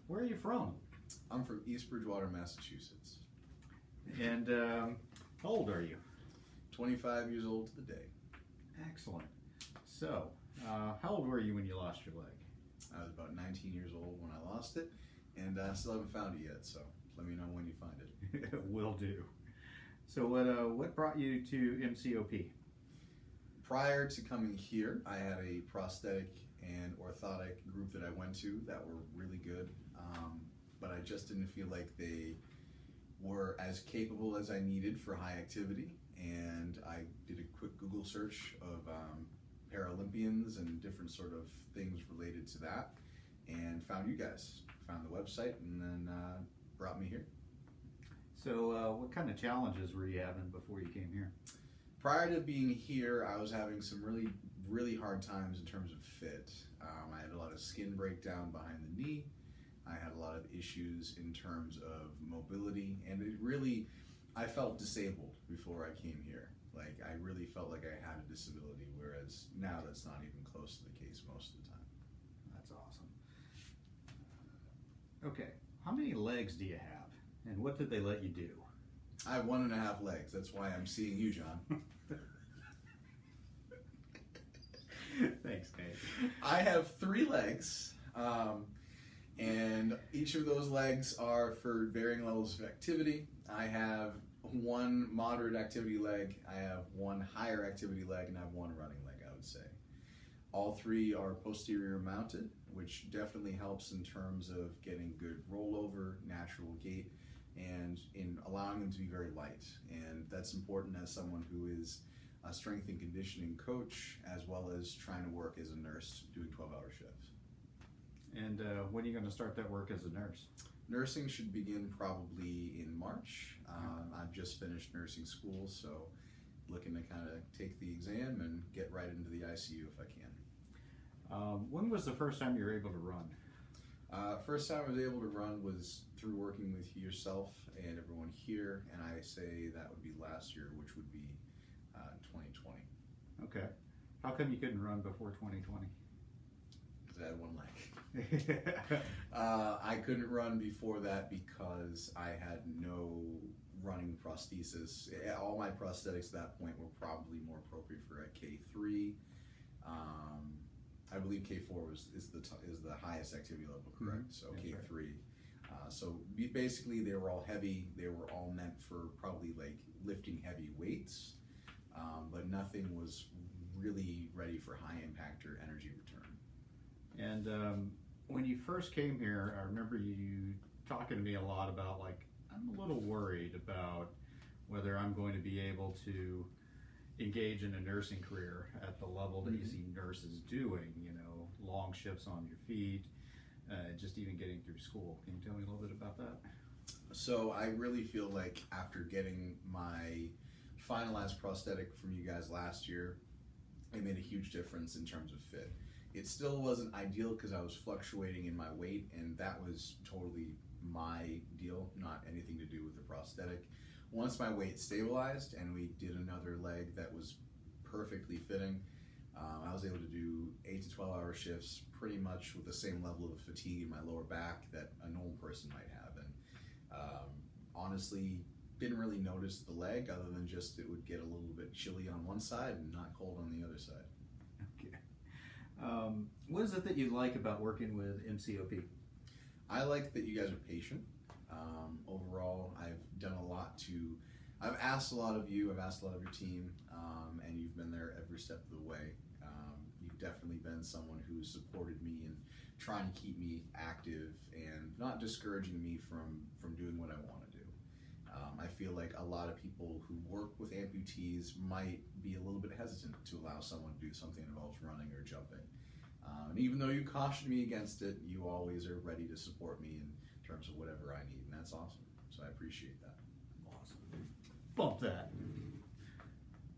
Where are you from? I'm from East Bridgewater, Massachusetts. And how old are you? 25 years old to the day. Excellent. So, how old were you when you lost your leg? I was about 19 years old when I lost it, and I still haven't found it yet, so let me know when you find it. Will do. So what brought you to MCOP? Prior to coming here, I had a prosthetic and orthotic group that I went to that were really good, but I just didn't feel like they were as capable as I needed for high activity, and I did a quick Google search of Paralympians and different sort of things related to that, and found you guys, found the website, and then brought me here. So what kind of challenges were you having before you came here? Prior to being here, I was having some really hard times in terms of fit. I had a lot of skin breakdown behind the knee. I had a lot of issues in terms of mobility, and I felt disabled before I came here. Like, I really felt like I had a disability, whereas now that's not even close to the case most of the time. That's awesome. Okay, how many legs do you have, and what did they let you do? I have 1.5 legs. That's why I'm seeing you, John. Thanks, Nate. I have 3 legs, and each of those legs are for varying levels of activity. I have 1 moderate activity leg, I have 1 higher activity leg, and I have 1 running leg, I would say. All 3 are posterior mounted, which definitely helps in terms of getting good rollover, natural gait, and in allowing them to be very light. And that's important as someone who is a strength and conditioning coach, as well as trying to work as a nurse doing 12-hour shifts. And when are you going to start that work as a nurse? Nursing should begin probably in March. I've just finished nursing school, so looking to kind of take the exam and get right into the ICU if I can. When was the first time you were able to run? First time I was able to run was through working with yourself and everyone here, and I say that would be last year, which would be 2020. Okay. How come you couldn't run before 2020? Because I had 1 leg. I couldn't run before that because I had no running prosthesis. All my prosthetics at that point were probably more appropriate for a K3. I believe K4 is the highest activity level, correct? So That's K3. right. So basically, they were all heavy. They were all meant for probably like lifting heavy weights, but nothing was really ready for high impact or energy return. And when you first came here, I remember you talking to me a lot about, like, I'm a little worried about whether I'm going to be able to engage in a nursing career at the level that you see nurses doing, you know, long shifts on your feet, just even getting through school. Can you tell me a little bit about that? So I really feel like after getting my finalized prosthetic from you guys last year, it made a huge difference in terms of fit. It still wasn't ideal because I was fluctuating in my weight, and that was totally my deal, not anything to do with the prosthetic. Once my weight stabilized and we did another leg that was perfectly fitting, I was able to do 8 to 12-hour shifts pretty much with the same level of fatigue in my lower back that a normal person might have. And honestly, didn't really notice the leg other than just it would get a little bit chilly on one side and not cold on the other side. Okay. What is it that you like about working with MCOP? I like that you guys are patient. Overall, I've asked a lot of you, I've asked a lot of your team, and you've been there every step of the way. You've definitely been someone who's supported me in trying to keep me active and not discouraging me from doing what I want to do. I feel like a lot of people who work with amputees might be a little bit hesitant to allow someone to do something that involves running or jumping. And even though you caution me against it, you always are ready to support me in terms of whatever I need, and that's awesome. So I appreciate that. Awesome. Bump that.